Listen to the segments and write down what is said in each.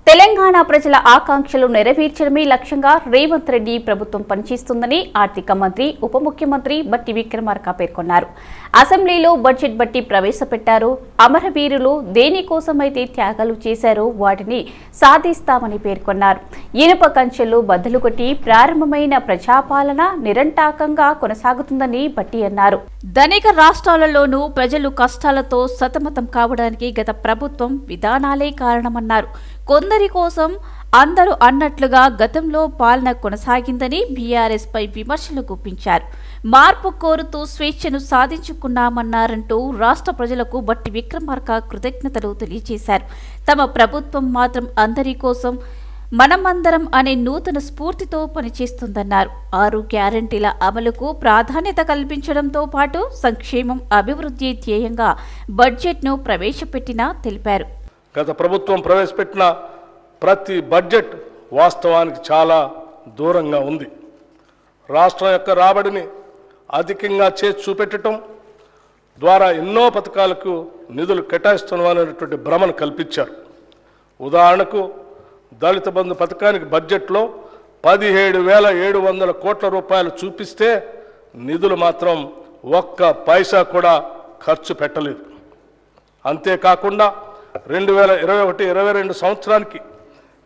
తెలంగాణ ప్రజల ఆకాంక్షలు నెరవేర్చడమే లక్ష్యంగా రేవంత్ రెడ్డి ప్రభుత్వం పనిచేస్తుందని ఆర్థిక మంత్రి ఉప ముఖ్యమంత్రి బట్టి విక్రమార్క పేర్కొన్నారు. అసెంబ్లీలో బడ్జెట్ బట్టి ప్రవేశపెట్టారు. అమరవీరులు దేనికోసమైతే త్యాగాలు చేశారో వాటిని సాధిస్తామని పేర్కొన్నారు. ఇనుప కంచెలు బద్దలు కొట్టి ప్రారంభమైన ప్రజాపాలన నిరంతకంగా కొనసాగుతుందని బట్టి అన్నారు. ధనిక రాష్ట్రాలలోనూ ప్రజలు కష్టాలతో సతమతం కావడానికి గత ప్రభుత్వం విధానాలే కారణమన్నారు. కొందరి కోసం అందరూ అన్నట్లుగా గతంలో పాలన కొనసాగిందని బీఆర్ఎస్ పై విమర్శలు గుప్పించారు. మార్పు కోరుతూ స్వేచ్ఛను సాధించుకున్నామన్నారంటూ రాష్ట్ర ప్రజలకు బట్టి విక్రమార్క కృతజ్ఞతలు తెలియజేశారు. తమ ప్రభుత్వం మాత్రం అందరి కోసం మనమందరం అనే నూతన స్ఫూర్తితో పనిచేస్తుందన్నారు. 6 గ్యారంటీల అమలుకు ప్రాధాన్యత కల్పించడంతో పాటు సంక్షేమం అభివృద్ధి ధ్యేయంగా బడ్జెట్ను ప్రవేశపెట్టినా తెలిపారు. గత ప్రభుత్వం ప్రవేశపెట్టిన ప్రతి బడ్జెట్ వాస్తవానికి చాలా దూరంగా ఉంది. రాష్ట్రం యొక్క రాబడిని అధికంగా చేసి చూపెట్టడం ద్వారా ఎన్నో పథకాలకు నిధులు కేటాయిస్తున్నామనేటువంటి భ్రమను కల్పించారు. ఉదాహరణకు దళిత బంధు పథకానికి బడ్జెట్లో 17,700 కోట్ల రూపాయలు చూపిస్తే నిధులు మాత్రం ఒక్క పైసా కూడా ఖర్చు పెట్టలేదు. అంతేకాకుండా 2021-22 సంవత్సరానికి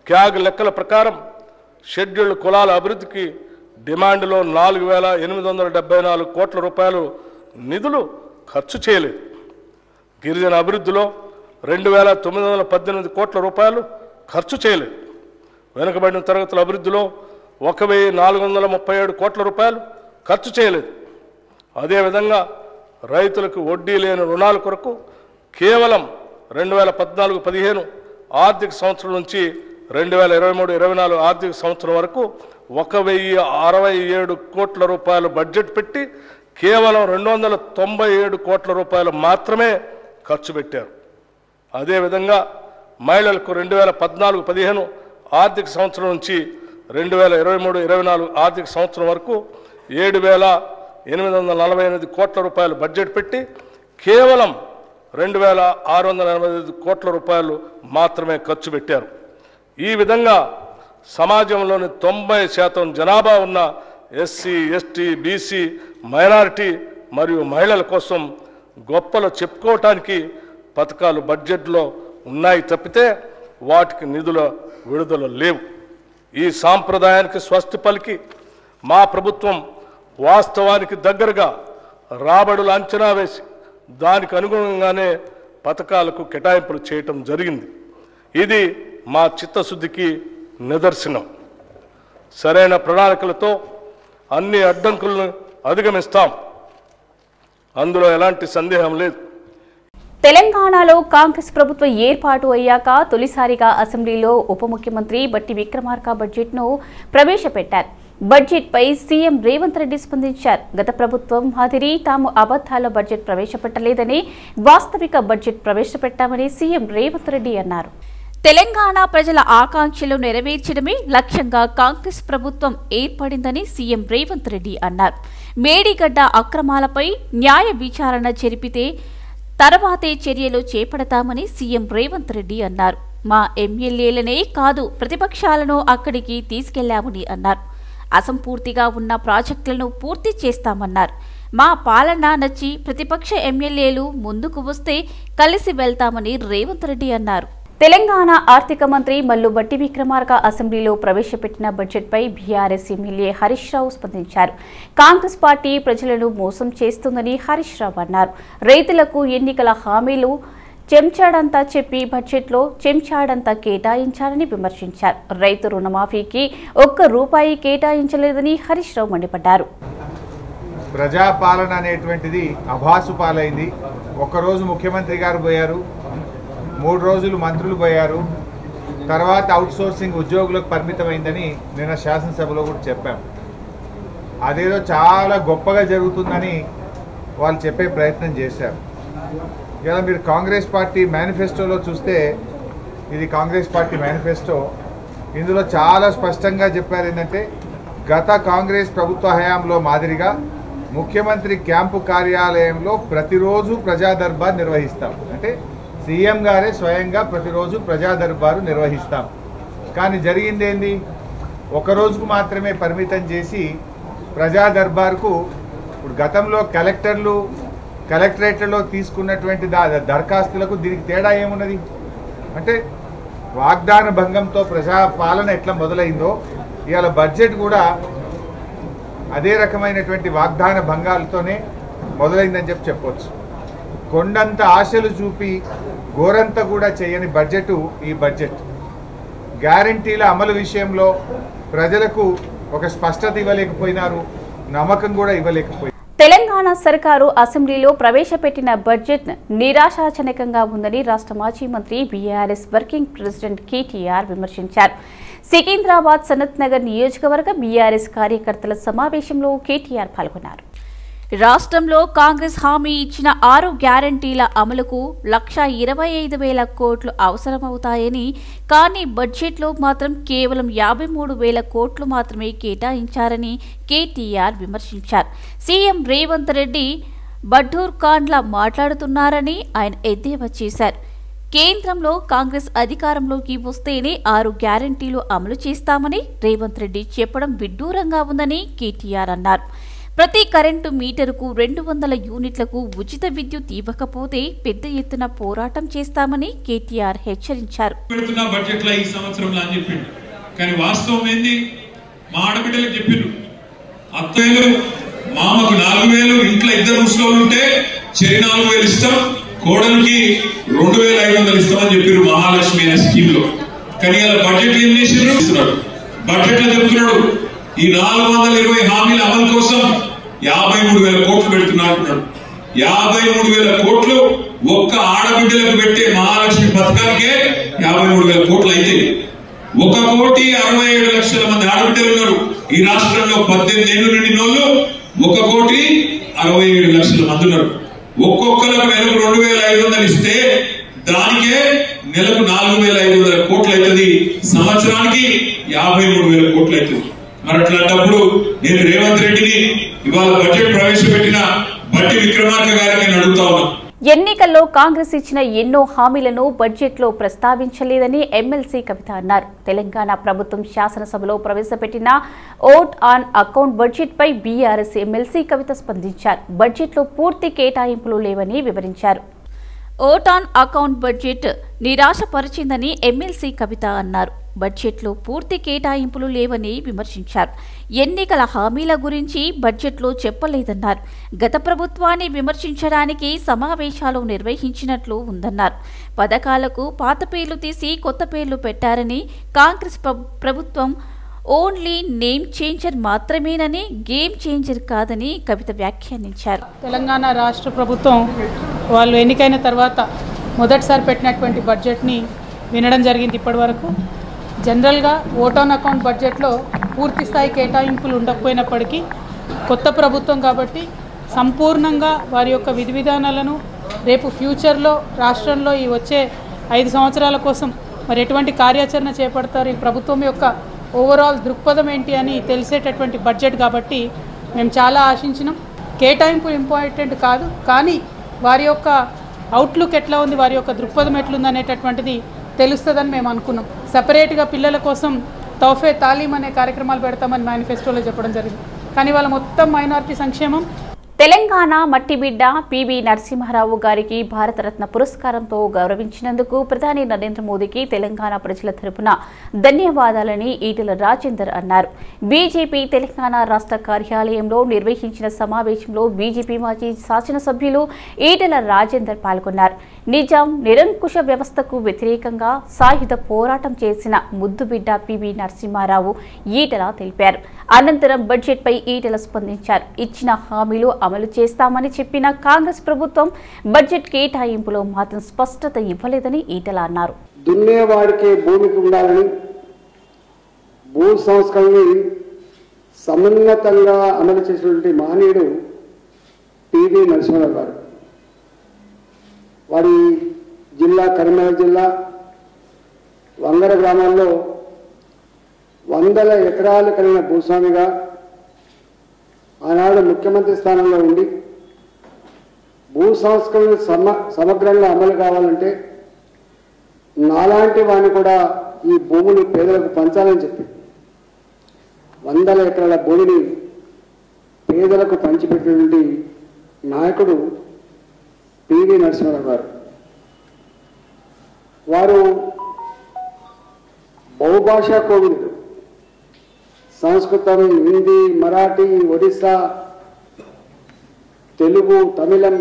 క్యాగ్ లెక్కల ప్రకారం షెడ్యూల్డ్ కులాల అభివృద్ధికి డిమాండ్లో 4,874 కోట్ల రూపాయలు నిధులు ఖర్చు చేయలేదు. గిరిజన అభివృద్ధిలో 2,918 కోట్ల రూపాయలు ఖర్చు చేయలేదు. వెనుకబడిన తరగతుల అభివృద్ధిలో 1,437 కోట్ల రూపాయలు ఖర్చు చేయలేదు. అదేవిధంగా రైతులకు వడ్డీ లేని రుణాల కొరకు కేవలం 2014-15 ఆర్థిక సంవత్సరం నుంచి 2023-24 ఆర్థిక సంవత్సరం వరకు 1,067 కోట్ల రూపాయలు బడ్జెట్ పెట్టి కేవలం 297 కోట్ల రూపాయలు మాత్రమే ఖర్చు పెట్టారు. అదేవిధంగా మహిళలకు 2014-15 ఆర్థిక సంవత్సరం నుంచి 2023-24 ఆర్థిక సంవత్సరం వరకు 7,848 కోట్ల రూపాయలు బడ్జెట్ పెట్టి కేవలం 2,685 కోట్ల రూపాయలు మాత్రమే ఖర్చు పెట్టారు. ఈ విధంగా సమాజంలోని 90% జనాభా ఉన్న ఎస్సీ, ఎస్టీ, బీసీ, మైనారిటీ మరియు మహిళల కోసం గొప్పలు చెప్పుకోవటానికి పథకాలు బడ్జెట్లో ఉన్నాయి తప్పితే వాటికి నిధుల విడుదల లేవు. ఈ సాంప్రదాయానికి స్వస్తి పలికి మా ప్రభుత్వం వాస్తవానికి దగ్గరగా రాబడులు అంచనా వేసి దానికి అనుగుణంగానే పథకాలకు కేటాయింపులు చేయటం జరిగింది. ఇది మా చిత్తశుద్ధికి నిదర్శనం. సరైన ప్రణాళికలతో అన్ని అడ్డంకులను అధిగమిస్తాం, అందులో ఎలాంటి సందేహం లేదు. తెలంగాణలో కాంగ్రెస్ ప్రభుత్వం ఏర్పాటు అయ్యాక తొలిసారిగా అసెంబ్లీలో ఉప ముఖ్యమంత్రి బట్టి విక్రమార్క బడ్జెట్ను ప్రవేశపెట్టారు. బడ్జెట్ పై సీఎం రేవంత్ రెడ్డి స్పందించారు. గత ప్రభుత్వం మాదిరి తాము అబద్ధాల బడ్జెట్ ప్రవేశపెట్టలేదని, వాస్తవిక బడ్జెట్ ప్రవేశపెట్టామని సీఎం రేవంత్ రెడ్డి అన్నారు. తెలంగాణ ప్రజల ఆకాంక్షలు నెరవేర్చడమే లక్ష్యంగా కాంగ్రెస్ ప్రభుత్వం ఏర్పడిందని సీఎం రేవంత్ రెడ్డి అన్నారు. మేడిగడ్డ అక్రమాలపై న్యాయ విచారణ జరిపితే తర్వాతే చర్యలు చేపడతామని సీఎం రేవంత్ రెడ్డి అన్నారు. మా ఎమ్మెల్యేలనే కాదు ప్రతిపక్షాలను అక్కడికి తీసుకెళ్లామని అన్నారు. అసంపూర్తిగా ఉన్న ప్రాజెక్టులను పూర్తి చేస్తామన్నారు. మా పాలన నచ్చి ప్రతిపక్ష ఎమ్మెల్యేలు ముందుకు వస్తే కలిసి వెళ్తామని రేవంత్ రెడ్డి అన్నారు. తెలంగాణ ఆర్థిక మంత్రి మల్లు బట్టి విక్రమార్క అసెంబ్లీలో ప్రవేశపెట్టిన బడ్జెట్పై బీఆర్ఎస్ ఎమ్మెల్యే హరీష్ రావు స్పందించారు. కాంగ్రెస్ పార్టీ ప్రజలను మోసం చేస్తుందని హరీష్ రావు అన్నారు. రైతులకు ఎన్నికల హామీలు చెంచాడంతా చెప్పి బడ్జెట్లో చెంచాడంతా కేటాయించారని విమర్శించారు. రైతు రుణమాఫీకి ₹1 కేటాయించలేదని హరీష్ రావు మండిపడ్డారు. ప్రజాపాలన అనేటువంటిది అభాసుపాలైంది. ఒకరోజు ముఖ్యమంత్రి గారు పోయారు, 3 రోజులు మంత్రులు పోయారు, తర్వాత అవుట్సోర్సింగ్ ఉద్యోగులకు పరిమితమైందని నిన్న శాసనసభలో కూడా చెప్పాం. అదేదో చాలా గొప్పగా జరుగుతుందని వాళ్ళు చెప్పే ప్రయత్నం చేశారు. ఇలా మీరు కాంగ్రెస్ పార్టీ మేనిఫెస్టోలో చూస్తే, ఇది కాంగ్రెస్ పార్టీ మేనిఫెస్టో, ఇందులో చాలా స్పష్టంగా చెప్పారు ఏంటంటే, గత కాంగ్రెస్ ప్రభుత్వ హయాంలో మాదిరిగా ముఖ్యమంత్రి క్యాంపు కార్యాలయంలో ప్రతిరోజు ప్రజా దర్బార్ నిర్వహిస్తాం. అంటే సీఎం గారే స్వయంగా ప్రతిరోజు ప్రజా దర్బారు నిర్వహిస్తాం. కానీ జరిగింది ఏంది? ఒక రోజుకు మాత్రమే పరిమితం చేసి ప్రజా దర్బార్కు ఇప్పుడు గతంలో కలెక్టరేట్లలో తీసుకున్నటువంటి దరఖాస్తులకు దీనికి తేడా ఏమున్నది అంటే వాగ్దాన భంగంతో ప్రజాపాలన ఎట్లా మొదలైందో ఇవాళ బడ్జెట్ కూడా అదే రకమైనటువంటి వాగ్దాన భంగాలతోనే మొదలైందని చెప్పొచ్చు. కొండంత ఆశలు చూపి గోరంత కూడా చేయని బడ్జెట్ ఈ బడ్జెట్. గ్యారంటీల అమలు విషయంలో ప్రజలకు ఒక స్పష్టత ఇవ్వలేకపోయినారు, నమ్మకం కూడా ఇవ్వలేకపోయినారు. తెలంగాణ సర్కారు అసెంబ్లీలో ప్రవేశపెట్టిన బడ్జెట్ నిరాశాజనకంగా ఉందని రాష్ట్ర మాజీ మంత్రి బీఆర్ఎస్ వర్కింగ్ ప్రెసిడెంట్ కేటీఆర్ విమర్శించారు. సికింద్రాబాద్ సనత్ నగర్ నియోజకవర్గ బీఆర్ఎస్ కార్యకర్తల సమావేశంలో కేటీఆర్ పాల్గొన్నారు. రాష్ట్రంలో కాంగ్రెస్ హామీ ఇచ్చిన 6 గ్యారంటీల అమలుకు 1,25,000 కోట్లు అవసరమవుతాయని, కానీ బడ్జెట్లో మాత్రం కేవలం 53,000 కోట్లు మాత్రమే కేటాయించారని కేటీఆర్ విమర్శించారు. సీఎం రేవంత్ రెడ్డి బడ్డూర్ ఖాన్లా మాట్లాడుతున్నారని ఆయన ఎద్దేవా చేశారు. కేంద్రంలో కాంగ్రెస్ అధికారంలోకి వస్తేనే 6 గ్యారంటీలు అమలు చేస్తామని రేవంత్ రెడ్డి చెప్పడం విడ్డూరంగా ఉందని కేటీఆర్ అన్నారు. ప్రతి కరెంటు మీటరుకు 200 యూనిట్లకు ఉచిత విద్యుత్ ఇవ్వకపోతే పెద్ద ఎత్తున పోరాటం చేస్తామని కేటీఆర్ హెచ్చరించారు. కానీ వాస్తవం ఏంది? మా ఆడబిడ్డలకు చెప్పిండ్రు, అత్తయ్యలు మామకు 4,000, ఇంట్లో 2 ముసలోళ్ళు ఉంటే చెరి 4,000 ఇస్తాం, కోడలికి 2,500 ఇస్తామని చెప్పారు మహాలక్ష్మి అనే స్కీమ్ లో. కానీ ఇలా బడ్జెట్ ఏం చేసినారు? బడ్జెట్ లో చెప్తున్నాడు ఈ 420 హామీల అమలు కోసం 53,000 కోట్లు పెడుతున్నా అంటున్నాడు. 53,000 కోట్లు ఒక్క ఆడబిడ్డలకు పెట్టే మహాలక్ష్మి పథకానికే 53,000 కోట్లు అయితే 1,67,00,000 మంది ఆడబిడ్డలు ఉన్నారు ఈ రాష్ట్రంలో. 18 ఏళ్లు నిండిన వాళ్ళు 1,67,00,000 మంది ఉన్నారు. ఒక్కొక్కరికి నెలకు 2,500 ఇస్తే దానికే నెలకు 4,500 కోట్లు అవుతుంది, సంవత్సరానికి 53,000 కోట్లు అవుతుంది. మరి అట్లాంటప్పుడు నేను రేవంత్ రెడ్డిని ఇవాళ బడ్జెట్ ప్రవేశపెట్టిన బట్టి విక్రమార్క గారికి అడుగుతా ఉన్నా. ఎన్నికల్లో కాంగ్రెస్ ఇచ్చిన ఎన్నో హామీలను బడ్జెట్లో ప్రస్తావించలేదని ఎమ్మెల్సీ కవిత అన్నారు. తెలంగాణ ప్రభుత్వం శాసనసభలో ప్రవేశపెట్టిన ఓట్ ఆన్ అకౌంట్ బడ్జెట్ పై బీఆర్ఎస్ ఎమ్మెల్సీ కవిత స్పందించారు. బడ్జెట్లో పూర్తి కేటాయింపులు లేవని వివరించారు. ఓట్ ఆన్ అకౌంట్ బడ్జెట్ నిరాశపరిచిందని ఎమ్మెల్సీ కవిత అన్నారు. బడ్జెట్లో పూర్తి కేటాయింపులు లేవని విమర్శించారు. ఎన్నికల హామీల గురించి బడ్జెట్లో చెప్పలేదన్నారు. గత ప్రభుత్వాన్ని విమర్శించడానికి సమావేశాలు నిర్వహించినట్లు ఉందన్నారు. పథకాలకు పాత పేర్లు తీసి కొత్త పేర్లు పెట్టారని, కాంగ్రెస్ ప్రభుత్వం ఓన్లీ నేమ్ చేంజర్ మాత్రమేనని, గేమ్ చేంజర్ కాదని కవిత వ్యాఖ్యానించారు. తెలంగాణ రాష్ట్ర ప్రభుత్వం వాళ్ళు ఎన్నికైన తర్వాత మొదటిసారి పెట్టినటువంటి బడ్జెట్ని వినడం జరిగింది. ఇప్పటి వరకు జనరల్గా ఓట్ ఆన్ అకౌంట్ బడ్జెట్లో పూర్తి స్థాయి కేటాయింపులు ఉండకపోయినప్పటికీ కొత్త ప్రభుత్వం కాబట్టి సంపూర్ణంగా వారి యొక్క విధి విధానాలను రేపు ఫ్యూచర్లో రాష్ట్రంలో ఈ వచ్చే 5 సంవత్సరాల కోసం మరి ఎటువంటి కార్యాచరణ చేపడతారు, ఈ ప్రభుత్వం యొక్క ఓవరాల్ దృక్పథం ఏంటి అని తెలిసేటటువంటి బడ్జెట్ కాబట్టి మేము చాలా ఆశించినాం. కేటాయింపు ఇంపార్టెంట్ కాదు, కానీ వారి యొక్క అవుట్లుక్ ఎట్లా ఉంది, వారి యొక్క దృక్పథం ఎట్లుంది అనేటటువంటిది తెలుస్తుందని మేము అనుకున్నాం. సపరేట్గా పిల్లల కోసం తోఫే తాలీం అనే కార్యక్రమాలు పెడతామని మేనిఫెస్టోలో చెప్పడం జరిగింది. కానీ వాళ్ళ మొత్తం మైనారిటీ సంక్షేమం. తెలంగాణ మట్టిబిడ్డ పివి నరసింహారావు గారికి భారతరత్న పురస్కారంతో గౌరవించినందుకు ప్రధాని నరేంద్ర మోదీకి తెలంగాణ ప్రజల తరపున ధన్యవాదాలని ఈటెల రాజేందర్ అన్నారు. బీజేపీ తెలంగాణ రాష్ట్ర కార్యాలయంలో నిర్వహించిన సమావేశంలో బీజేపీ మాజీ శాసనసభ్యులు ఈటెల రాజేందర్ పాల్గొన్నారు. నిజాం నిరంకుశ వ్యవస్థకు వ్యతిరేకంగా సాయుధ పోరాటం చేసిన ముద్దుబిడ్డ పివి నరసింహారావు ఈటెల తెలిపారు. అనంతరం బడ్జెట్పై ఈటెల స్పందించారు. ఇచ్చిన హామీలు అమలు చేస్తామని చెప్పిన కాంగ్రెస్ ప్రభుత్వం బడ్జెట్ కేటాయింపులో మాత్రం స్పష్టత ఇవ్వలేదని ఈటెల అన్నారు. దున్నేవాడికి భూమికి ఉండాలని, భూ సంస్కరణని సమున్నతంగా అమలు చేసినటువంటి మహనీయుడు పివి నరసింహారావు గారు. వారి జిల్లా కరీంనగర్ జిల్లా వంగర గ్రామాల్లో 100 ఎకరాలు కలిగిన భూస్వామిగా ఆనాడు ముఖ్యమంత్రి స్థానంలో ఉండి భూ సంస్కరణ సమగ్రంగా అమలు కావాలంటే నాలాంటి వాడిని కూడా ఈ భూములు పేదలకు పంచాలని చెప్పి 100 ఎకరాల భూమిని పేదలకు పంచిపెట్టినటువంటి నాయకుడు పివి నరసింహారావు గారు. వారు బహుభాషా కోవిదుడు. సంస్కృతం, హిందీ, మరాఠీ, ఒడిస్సా, తెలుగు, తమిళం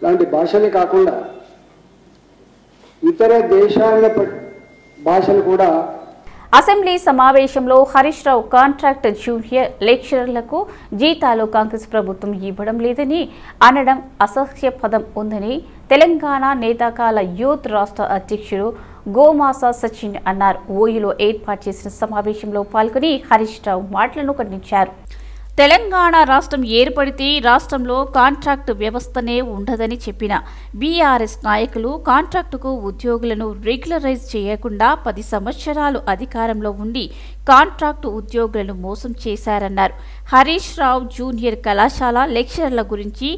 లాంటి భాషలే కాకుండా ఇతర దేశాల భాషలు కూడా. అసెంబ్లీ సమావేశంలో హరీష్ రావు కాంట్రాక్ట్ జూనియర్ లెక్చరర్లకు జీతాలు కాంగ్రెస్ ప్రభుత్వం ఇవ్వడం లేదని అనడం అసహ్యపదం ఉందని తెలంగాణ నేతాకాల యూత్ రాష్ట్ర అధ్యక్షుడు గోమాసా సచిన్ అన్నారు. ఓయూలో ఏర్పాటు చేసిన సమావేశంలో పాల్గొని హరీష్ రావు మాటలను ఖండించారు. తెలంగాణ రాష్ట్రం ఏర్పడితే రాష్ట్రంలో కాంట్రాక్టు వ్యవస్థనే ఉండదని చెప్పిన బీఆర్ఎస్ నాయకులు కాంట్రాక్టుకు ఉద్యోగులను రెగ్యులరైజ్ చేయకుండా 10 సంవత్సరాలు అధికారంలో ఉండి కాంట్రాక్టు ఉద్యోగులను మోసం చేశారన్నారు. హరీష్ రావు జూనియర్ కళాశాల లెక్చరర్ల గురించి,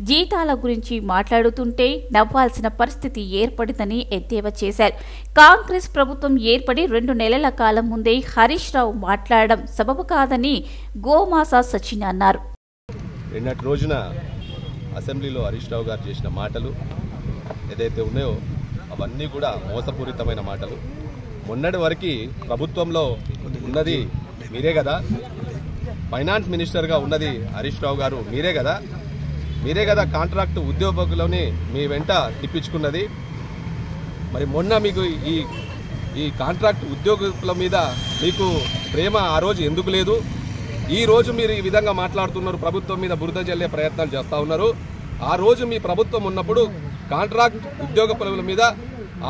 జీతాల గురించి మాట్లాడుతుంటే నవ్వాల్సిన పరిస్థితి ఏర్పడిందని ఎద్దేవా చేశారు. కాంగ్రెస్ ప్రభుత్వం ఏర్పడి 2 నెలల కాలం ముందే హరీష్ రావు మాట్లాడడం సబబు కాదని గోమాసా సచిన్ అన్నారు. నిన్నటి రోజున అసెంబ్లీలో హరీష్ రావు గారు చేసిన మాటలు ఏదైతే ఉన్నాయో అవన్నీ కూడా మోసపూరితమైన మాటలు. మొన్నటి వరకు ప్రభుత్వంలో ఉన్నది మీరే కదా, ఫైనాన్స్ మినిస్టర్గా ఉన్నది హరీష్ రావు గారు మీరే కదా కాంట్రాక్టు ఉద్యోగులని మీ వెంట తిప్పించుకున్నది. మరి మొన్న మీకు ఈ కాంట్రాక్ట్ ఉద్యోగుల మీద మీకు ప్రేమ ఆ రోజు ఎందుకు లేదు? ఈ రోజు మీరు ఈ విధంగా మాట్లాడుతున్నారు, ప్రభుత్వం మీద బురద జల్లే ప్రయత్నాలు చేస్తూ ఉన్నారు. ఆ రోజు మీ ప్రభుత్వం ఉన్నప్పుడు కాంట్రాక్ట్ ఉద్యోగుల మీద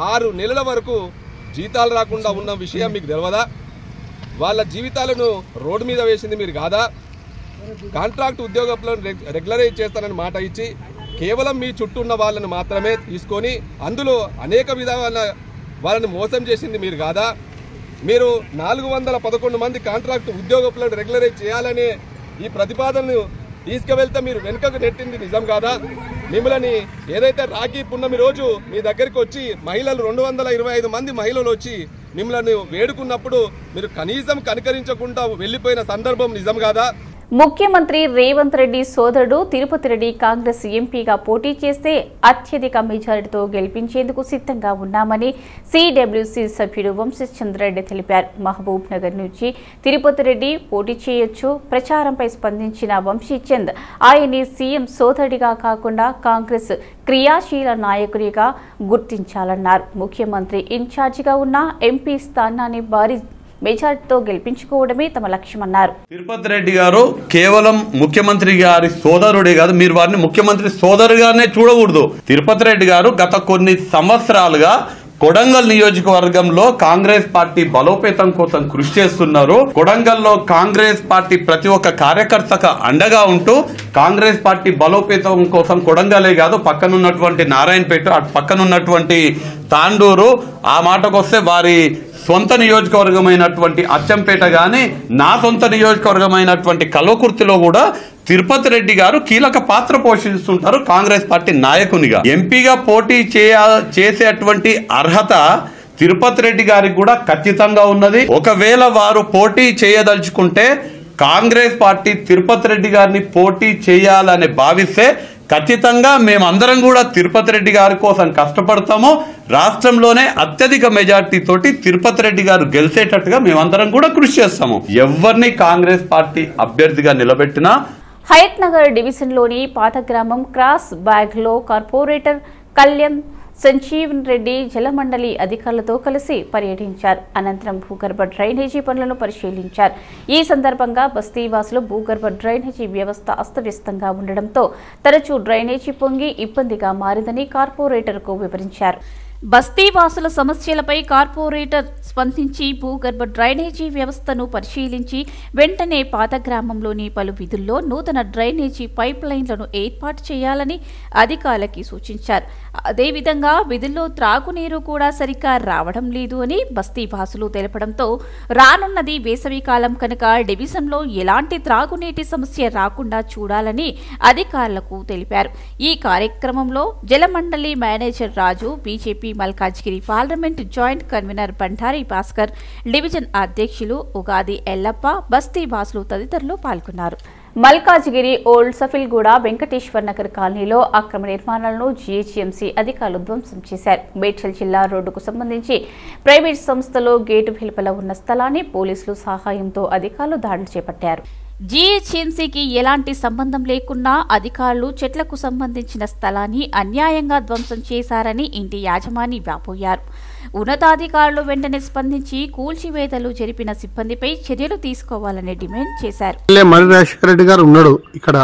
6 నెలల వరకు జీతాలు రాకుండా ఉన్న విషయం మీకు తెలియదా? వాళ్ళ జీవితాలను రోడ్డు మీద వేసింది మీరు కాదా? కాంట్రాక్ట్ ఉద్యోగులను రెగ్యులరైజ్ చేస్తానని మాట ఇచ్చి కేవలం మీ చుట్టూ ఉన్న వాళ్ళని మాత్రమే తీసుకొని అందులో అనేక విధాల వాళ్ళని మోసం చేసింది మీరు కాదా? మీరు 411 మంది కాంట్రాక్ట్ ఉద్యోగులను రెగ్యులరైజ్ చేయాలనే ఈ ప్రతిపాదనను తీసుకువెళ్తే మీరు వెనుకకు నెట్టింది నిజం కాదా? మిమ్మల్ని ఏదైతే రాఖీ పున్నమి రోజు మీ దగ్గరికి వచ్చి మహిళలు 225 మంది మహిళలు వచ్చి మిమ్మల్ని వేడుకున్నప్పుడు మీరు కనీసం కనికరించకుండా వెళ్లిపోయిన సందర్భం నిజం కాదా? ముఖ్యమంత్రి రేవంత్ రెడ్డి సోదరుడు తిరుపతి రెడ్డి కాంగ్రెస్ ఎంపీగా పోటీ చేస్తే అత్యధిక మెజారిటీతో గెలిపించేందుకు సిద్ధంగా ఉన్నామని సిడబ్ల్యూసీ సభ్యుడు వంశీచంద్ర రెడ్డి తెలిపారు. మహబూబ్ నగర్ నుంచి తిరుపతి రెడ్డి పోటీ చేయొచ్చు. ప్రచారంపై స్పందించిన వంశీచంద్ ఆయన్ని సీఎం సోదరుడిగా కాకుండా కాంగ్రెస్ క్రియాశీల నాయకుడిగా గుర్తించాలన్నారు. ముఖ్యమంత్రి ఇన్ఛార్జిగా ఉన్న ఎంపీ స్థానాన్ని భారీ మెజార్టీతో గెలిపించుకోవడమే తమ లక్ష్యమన్నారు. తిరుపతి రెడ్డి గారు కేవలం ముఖ్యమంత్రి గారి సోదరుడే కాదు, మీరు వారిని ముఖ్యమంత్రి సోదరుగానే చూడకూడదు. తిరుపతి రెడ్డి గారు గత కొన్ని సంవత్సరాలుగా కొడంగల్ నియోజకవర్గంలో కాంగ్రెస్ పార్టీ బలోపేతం కోసం కృషి చేస్తున్నారు. కొడంగల్లో కాంగ్రెస్ పార్టీ ప్రతి ఒక్క కార్యకర్తకు అండగా ఉంటూ కాంగ్రెస్ పార్టీ బలోపేతం కోసం కొడంగలే కాదు, పక్కనున్నటువంటి నారాయణపేట, అటు పక్కనున్నటువంటి తాండూరు, ఆ మాటకొస్తే వారి సొంత నియోజకవర్గమైనటువంటి అచ్చంపేట కానీ నా సొంత నియోజకవర్గమైనటువంటి కల్వకుర్తిలో కూడా తిరుపతి రెడ్డి గారు కీలక పాత్ర పోషిస్తుంటారు కాంగ్రెస్ పార్టీ నాయకునిగా. ఎంపీగా పోటీ చేసేటువంటి అర్హత తిరుపతి రెడ్డి గారికి కూడా ఖచ్చితంగా ఉన్నది. ఒకవేళ వారు పోటీ చేయదలుచుకుంటే కాంగ్రెస్ పార్టీ తిరుపతి రెడ్డి గారిని పోటీ చేయాలని భావిస్తే ఖచ్చితంగా మేమందరం కూడా తిరుపతి రెడ్డి గారి కోసం కష్టపడతాము. రాష్ట్రంలోనే అత్యధిక మెజార్టీ తోటి తిరుపతి రెడ్డి గారు గెలిచేటట్టుగా మేమందరం కూడా కృషి చేస్తాము. ఎవరిని కాంగ్రెస్ పార్టీ అభ్యర్థిగా నిలబెట్టినా. హయత్ నగర్ డివిజన్లోని పాత గ్రామం క్రాస్ బ్యాగ్లో కార్పొరేటర్ కళ్యాణ్ సంజీవన్ రెడ్డి జలమండలి అధికారులతో కలిసి పర్యటించారు. అనంతరం భూగర్భ డ్రైనేజీ పనులను పరిశీలించారు. ఈ సందర్భంగా బస్తీవాసులు భూగర్భ డ్రైనేజీ వ్యవస్థ అస్తవ్యస్తంగా ఉండడంతో తరచూ డ్రైనేజీ పొంగి ఇబ్బందిగా మారిందని కార్పొరేటర్కు వివరించారు. బస్తీవాసుల సమస్యలపై కార్పొరేటర్ స్పందించి భూగర్భ డ్రైనేజీ వ్యవస్థను పరిశీలించి వెంటనే పాత గ్రామంలోని పలు విధుల్లో నూతన డ్రైనేజీ పైప్ లైన్లను ఏర్పాటు చేయాలని అధికారులకి సూచించారు. అదేవిధంగా విధుల్లో త్రాగునీరు కూడా సరిగ్గా రావడం లేదు అని బస్తీవాసులు తెలపడంతో రానున్నది వేసవికాలం కనుక డివిజన్లో ఎలాంటి త్రాగునీటి సమస్య రాకుండా చూడాలని అధికారులకు తెలిపారు. ఈ కార్యక్రమంలో Jalamandali manager Raju, BJP BJP Malkajgiri parliament joint convener Bandari Bhaskar, division అధ్యక్షులు ఉగాది ఎల్లప్ప, బస్తీ వాసులు తదితరులు పాల్గొన్నారు. మల్కాజ్గిరి ఓల్డ్ సఫిల్గూడ వెంకటేశ్వర్ నగర్ కాలనీలో అక్రమ నిర్మాణాలను జీహెచ్ఎంసీ అధికారులు ధ్వంసం చేశారు. మేడ్చల్ జిల్లా రోడ్డుకు సంబంధించి ప్రైవేట్ సంస్థలో గేటు వెలుపల ఉన్న స్థలాన్ని పోలీసులు సహాయంతో అధికారులు దాడులు చేపట్టారు. జీహెచ్ఎంసీకి ఎలాంటి సంబంధం లేకున్నా అధికారులు చెట్లకు సంబంధించిన స్థలాన్ని అన్యాయంగా ధ్వంసం చేశారని ఇంటి యాజమాని వాపోయారు. ఉన్నతాధికారులు వెంటనే స్పందించి కూల్చివేతలు జరిపిన సిబ్బందిపై చర్యలు తీసుకోవాలని డిమాండ్ చేశారు. మర్రి రాజశేఖర రెడ్డి గారు ఉన్నాడు ఇక్కడ,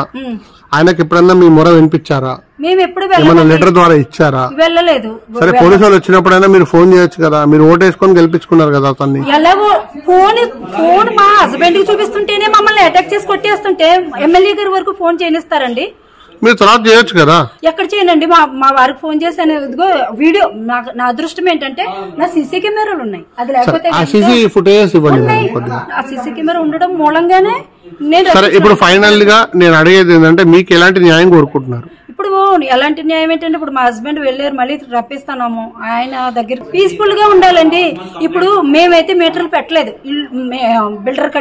ఆయనకి ఎప్పుడన్నా మీ మొర వినిపించారా? మేము ఎప్పుడు లెటర్ ద్వారా ఇచ్చారా? వెళ్ళలేదు. సరే, పోలీసు వాళ్ళు వచ్చినప్పుడైనా మీరు ఫోన్ చేయొచ్చు కదా, మీరు ఓటేసుకొని గెలిపించుకున్నారు కదా అతన్ని. ఎలాగో ఫోన్ మా హస్బెండ్ కి చూపిస్తుంటేనే మమ్మల్ని అటాక్ చేసి కొట్టేస్తుంటే ఎమ్మెల్యే గారి వరకు ఫోన్ చేయనిస్తారండి? మీరు తర్వాత చేయొచ్చు కదా. ఎక్కడ చేయనండి, మా వారికి ఫోన్ చేశాను. ఇదిగో వీడియో, నా అదృష్టం ఏంటంటే నా సీసీ కెమెరాలు ఉన్నాయి. అది లేకపోతే ఆ సీసీ ఫుటేజ్ ఇవ్వండి. ఆ సీసీ కెమెరా ఉండడం మూలంగానే నేను. సరే, ఇప్పుడు ఫైనల్ గా నేను అడిగేది ఏంటంటే మీకు ఎలాంటి న్యాయం కోరుకుంటున్నారు? ఇప్పుడు ఎలాంటి న్యాయం ఏంటంటే, ఇప్పుడు మా హస్బెండ్ వెళ్ళారు, మళ్ళీ రప్పిస్తున్నాము ఆయన దగ్గర. పీస్ఫుల్ గా ఉండాలండి. ఇప్పుడు మేమైతే మీటర్లు పెట్టలేదు. బిల్డర్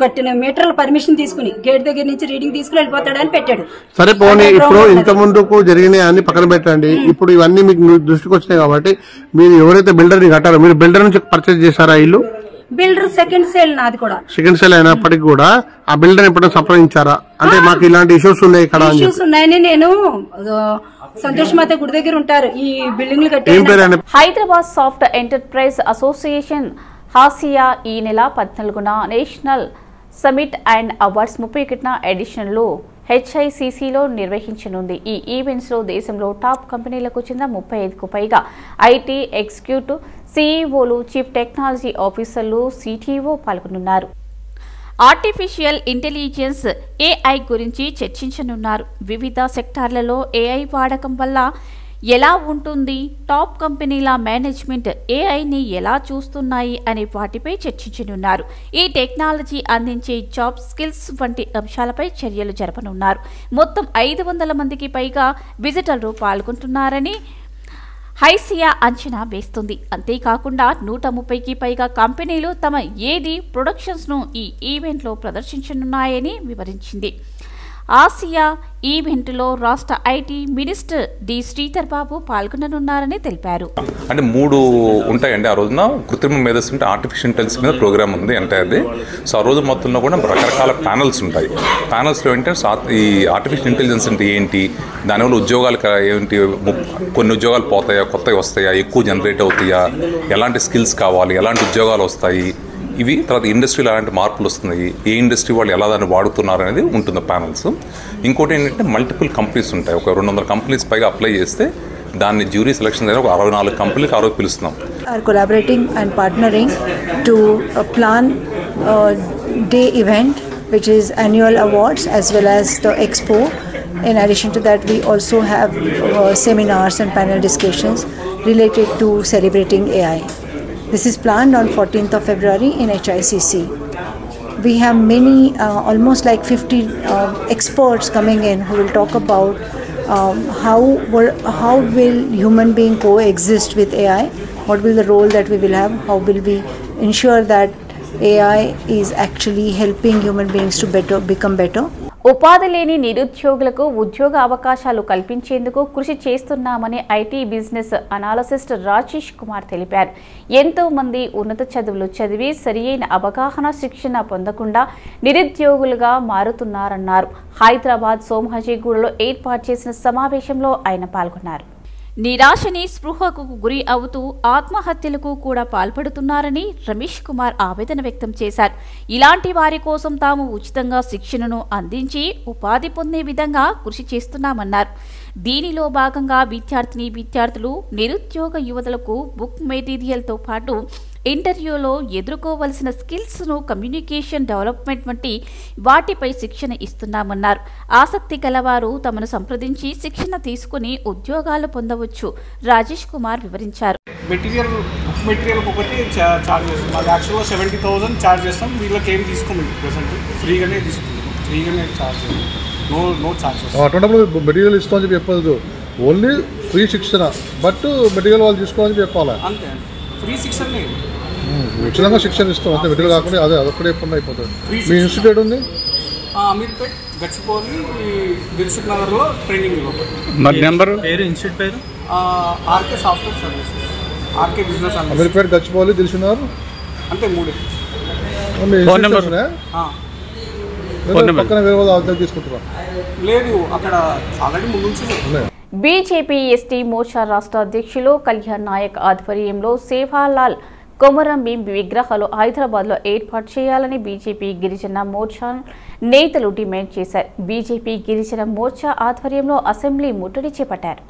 కట్టిన మీటర్ల పర్మిషన్ తీసుకుని గేట్ దగ్గర నుంచి రీడింగ్ తీసుకుని వెళ్ళిపోతాడని పెట్టాడు. సరే పోనీ, ఇప్పుడు ఇంత ముందుకు జరిగినాయి అన్ని పక్కన పెట్టండి. ఇప్పుడు ఇవన్నీ మీకు దృష్టికి వచ్చినాయి కాబట్టి మీరు ఎవరైతే బిల్డర్ ని కట్టారో, మీరు బిల్డర్ నుంచి పర్చేజ్ చేశారా ఇల్లు? బిల్డర్ సెకండ్ సేల్ నాది కూడా. సెకండ్ సేల్ అయినప్పటికీ కూడా ఆ బిల్డర్ ఎప్పుడైనా సంప్రదించారా? అంటే మాకు ఇలాంటి ఇష్యూస్ ఉన్నాయి ఇక్కడ. ఇష్యూస్ ఉన్నాయని నేను సంతోష్ మాత గుడి దగ్గర ఉంటారు ఈ బిల్డింగ్ లు కట్టి. Hyderabad soft enterprise association Hasiya ఈ నెల 14న నేషనల్ సమిట్ అండ్ అవార్డ్స్ 31న ఎడిషన్లు హెచ్ఐసిసిలో నిర్వహించనుంది. ఈ ఈవెంట్స్ లో దేశంలో టాప్ కంపెనీలకు చెందిన 35కు పైగా ఐటీ ఎగ్జిక్యూటివ్, సీఈఓలు, చీఫ్ టెక్నాలజీ ఆఫీసర్లు, సిటిఓ పాల్గొనున్నారు. ఆర్టిఫిషియల్ ఇంటెలిజెన్స్ ఏఐ గురించి చర్చించనున్నారు. వివిధ సెక్టార్లలో ఏఐ వాడకం వల్ల ఎలా ఉంటుంది, టాప్ కంపెనీల మేనేజ్మెంట్ ఏఐని ఎలా చూస్తున్నాయి అనే వాటిపై చర్చించనున్నారు. ఈ టెక్నాలజీ అందించే జాబ్ స్కిల్స్ వంటి అంశాలపై చర్యలు జరపనున్నారు. మొత్తం 500 మందికి పైగా విజిటర్లు పాల్గొంటున్నారని హైసియా అంచనా వేస్తుంది. అంతేకాకుండా 130కి పైగా కంపెనీలు తమ ఏది ప్రొడక్షన్స్ ను ఈ ఈవెంట్లో ప్రదర్శించనున్నాయని వివరించింది. ఆసియా ఈవెంట్లో రాష్ట్ర IT minister D Sridhar Babu పాల్గొననున్నారని తెలిపారు. అంటే 3 ఉంటాయండి ఆ రోజున. కృత్రిమ మేధస్సు అంటే ఆర్టిఫిషియల్ ఇంటెలిజెన్స్ మీద ప్రోగ్రామ్ ఉంది అంటే అది. సో ఆ రోజు మొత్తంలో కూడా రకరకాల ప్యానల్స్ ఉంటాయి. ప్యానల్స్లో ఏంటంటే ఈ ఆర్టిఫిషియల్ ఇంటెలిజెన్స్ అంటే ఏంటి, దానివల్ల ఉద్యోగాలు ఏంటి, కొన్ని ఉద్యోగాలు పోతాయా, కొత్తవి వస్తాయా, ఎక్కువ జనరేట్ అవుతాయా, ఎలాంటి స్కిల్స్ కావాలి, ఎలాంటి ఉద్యోగాలు వస్తాయి, ఇవి తర్వాత ఇండస్ట్రీలో ఎలాంటి మార్పులు వస్తున్నాయి, ఏ ఇండస్ట్రీ వాళ్ళు ఎలా దాన్ని వాడుతున్నారు అనేది ఉంటుంది ప్యానల్స్. ఇంకోటి ఏంటంటే మల్టిపుల్ కంపెనీస్ ఉంటాయి. ఒక 200 కంపెనీస్ పైగా అప్లై చేస్తే దాన్ని జ్యూరీ సెలక్షన్ దగ్గర ఒక 64 కంపెనీలకు ఆ రోజు పిలుస్తున్నాం. Are collaborating and partnering to plan day event which is annual awards as well as the expo. In addition to that, we also have seminars and panel discussions related to celebrating AI. This is planned on 14th of February in HICC. We have many, almost like 50 experts coming in who will talk about how will human being coexist with AI, what will the role that we will have, how will we ensure that AI is actually helping human beings to become better. ఉపాధి లేని నిరుద్యోగులకు ఉద్యోగ అవకాశాలు కల్పించేందుకు కృషి చేస్తున్నామని IT business analyst Rajesh Kumar తెలిపారు. ఎంతో మంది ఉన్నత చదువులు చదివి సరియైన అవగాహన శిక్షణ పొందకుండా నిరుద్యోగులుగా మారుతున్నారన్నారు. హైదరాబాద్ సోమాజిగూడలో ఏర్పాటు చేసిన సమావేశంలో ఆయన పాల్గొన్నారు. నిరాశని స్పృహకు గురి అవుతూ ఆత్మహత్యలకు కూడా పాల్పడుతున్నారని రమేష్ కుమార్ ఆవేదన వ్యక్తం చేశారు. ఇలాంటి వారి కోసం తాము ఉచితంగా శిక్షణను అందించి ఉపాధి పొందే విధంగా కృషి చేస్తున్నామన్నారు. దీనిలో భాగంగా విద్యార్థులు నిరుద్యోగ యువతలకు బుక్ మెటీరియల్తో పాటు ఇంటర్వ్యూలో ఎదుర్కోవలసిన స్కిల్స్ను కమ్యూనికేషన్ డెవలప్మెంట్ వంటి వాటిపై శిక్షణ ఇస్తున్నామన్నారు. ఆసక్తి గలవారు తమను సంప్రదించి శిక్షణ తీసుకుని ఉద్యోగాలు పొందవచ్చు రాజేష్ కుమార్ వివరించారు. మెటీరియల్ ఒకటి చార్జ్ చేస్తాం. అది యాక్చువల్గా 70,000 చార్జ్ చేస్తాం. వీళ్ళకి ఏం తీసుకోండి, ప్రెసెంట్ ఫ్రీగానే తీసుకుంటాం, ఫ్రీగానే చార్జ్ నో చార్జెస్. అటువంటిప్పుడు మెటీరియల్ ఇస్తామని చెప్పి చెప్పదు, ఓన్లీ ఫ్రీ శిక్షణ బట్ మెటీరియల్ వాళ్ళు తీసుకోవాలని చెప్పాలి. అంతే ఫ్రీ శిక్షణ ఉచితంగా శిక్షణ ఇస్తాం అంతే, మెటీరియల్ కాకుండా అదొక్కడే ఎప్పుడు అయిపోతుంది. మీ ఇన్స్టిట్యూట్ ఉంది అమీర్పేట్, గచ్చిపోలి, దిల్సుఖ్ నగర్లో ట్రైనింగ్. మరి నెంబర్ పేరు ఇన్స్టిట్యూట్ పేరు RK software services, RK business. Ameerpet, Gachibowli, Dilsukhnagar అంటే 3. ఫోన్ నెంబర్ పక్కన వేరే వాళ్ళు తీసుకుంటున్నా లేదు, అక్కడ ఆల్రెడీ ముందు నుంచి. బీజేపీ ఎస్టీ మోర్చా రాష్ట్ర అధ్యక్షులు కళ్యాణ్ నాయక్ ఆధ్వర్యంలో సేవాలాల్ కొమరం భీం విగ్రహాలు హైదరాబాద్లో ఏర్పాటు చేయాలని బీజేపీ గిరిజన మోర్చా నేతలు డిమాండ్ చేశారు. బీజేపీ గిరిజన మోర్చా ఆధ్వర్యంలో అసెంబ్లీ ముట్టడి చేపట్టారు.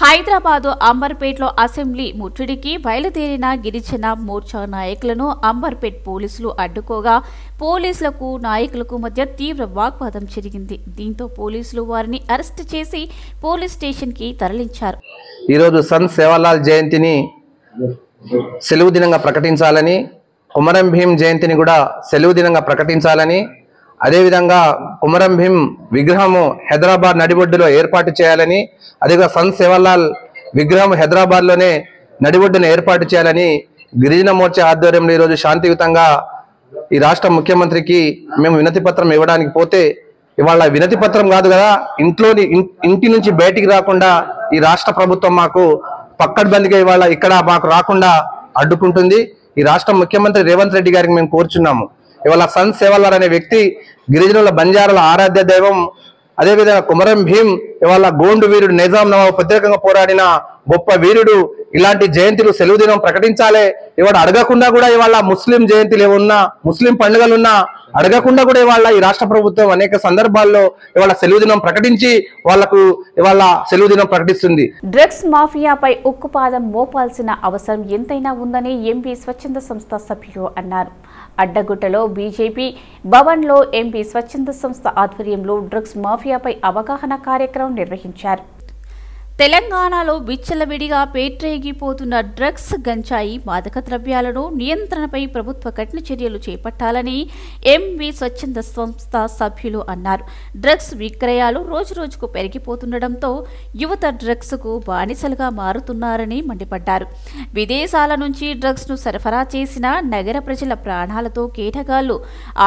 హైదరాబాదు అంబర్పేట్లో అసెంబ్లీ ముట్టడికి బయలుదేరిన గిరిజన మోర్చా నాయకులను అంబర్పేట్ పోలీసులు అడ్డుకోగా పోలీసులకు నాయకులకు మధ్య తీవ్ర వాగ్వాదం జరిగింది. దీంతో పోలీసులు వారిని అరెస్టు చేసి పోలీస్ స్టేషన్కి తరలించారు. ఈరోజు సంత్ సేవాలాల్ జయంతిని సెలవు దినంగా ప్రకటించాలని, కొమరం భీం జయంతిని కూడా సెలవు దినంగా ప్రకటించాలని, అదేవిధంగా కొమరం భీం విగ్రహము హైదరాబాద్ నడిబొడ్డులో ఏర్పాటు చేయాలని, అదేవిధంగా సంత్ సేవాలాల్ విగ్రహం హైదరాబాద్లోనే నడిబొడ్డును ఏర్పాటు చేయాలని గిరిజన మోర్చా ఆధ్వర్యంలో ఈరోజు శాంతియుతంగా ఈ రాష్ట్ర ముఖ్యమంత్రికి మేము వినతి పత్రం ఇవ్వడానికి పోతే, ఇవాళ వినతి పత్రం కాదు కదా, ఇంటి నుంచి బయటికి రాకుండా ఈ రాష్ట్ర ప్రభుత్వం మాకు పక్కడ్బందీగా ఇవాళ ఇక్కడ మాకు రాకుండా అడ్డుకుంటుంది. ఈ రాష్ట్ర ముఖ్యమంత్రి రేవంత్ రెడ్డి గారికి మేము కోరుచున్నాము. ఇవాళ సంత్ సేవాలాల్ అనే వ్యక్తి గిరిజనుల బంజారాల ఆరాధ్య దైవం. అదేవిధంగా కొమరం భీం ఇవాళ గోండు వీరుడు, నిజాం నవాబు ప్రత్యేకంగా పోరాడిన గొప్ప వీరుడు. ఇలాంటి జయంతులు సెలవు దినం ప్రకటించాలి. ఇవాళ అడగకుండా కూడా ఇవాళ ముస్లిం జయంతులు ఏమున్నా, ముస్లిం పండుగలున్నా అడగకుండా కూడా ఇవాళ ఈ రాష్ట్ర ప్రభుత్వం అనేక సందర్భాల్లో ఇవాళ సెలవు దినం ప్రకటించి వాళ్లకు ఇవాళ సెలవు దినం ప్రకటిస్తుంది. డ్రగ్స్ మాఫియాపై ఉక్కుపాదం మోపాల్సిన అవసరం ఎంతైనా ఉందని ఎంపీ స్వచ్ఛంద సంస్థ సభ్యులు అన్నారు. అడ్డగుట్టలో బీజేపీ భవన్లో ఎంపీ స్వచ్ఛంద సంస్థ ఆధ్వర్యంలో డ్రగ్స్ మాఫియాపై అవగాహన కార్యక్రమం నిర్వహించారు. తెలంగాణలో విచ్చలవిడిగా పేట్రేగిపోతున్న డ్రగ్స్, గంజాయి, మాదక ద్రవ్యాలను నియంత్రణపై ప్రభుత్వ కఠిన చర్యలు చేపట్టాలని ఎంపీ స్వచ్ఛంద సంస్థ సభ్యులు అన్నారు. డ్రగ్స్ విక్రయాలు రోజురోజుకు పెరిగిపోతుండటంతో యువత డ్రగ్స్కు బానిసలుగా మారుతున్నారని మండిపడ్డారు. విదేశాల నుంచి డ్రగ్స్ను సరఫరా చేసిన నగర ప్రజల ప్రాణాలతో కేటగాళ్లు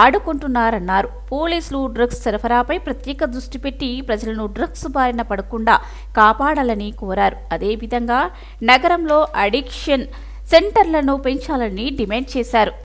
ఆడుకుంటున్నారన్నారు. పోలీసులు డ్రగ్స్ సరఫరాపై ప్రత్యేక దృష్టి పెట్టి ప్రజలను డ్రగ్స్ బారిన పడకుండా కాపాడాలని కోరారు. అదేవిధంగా నగరంలో అడిక్షన్ సెంటర్లను పెంచాలని డిమాండ్ చేశారు.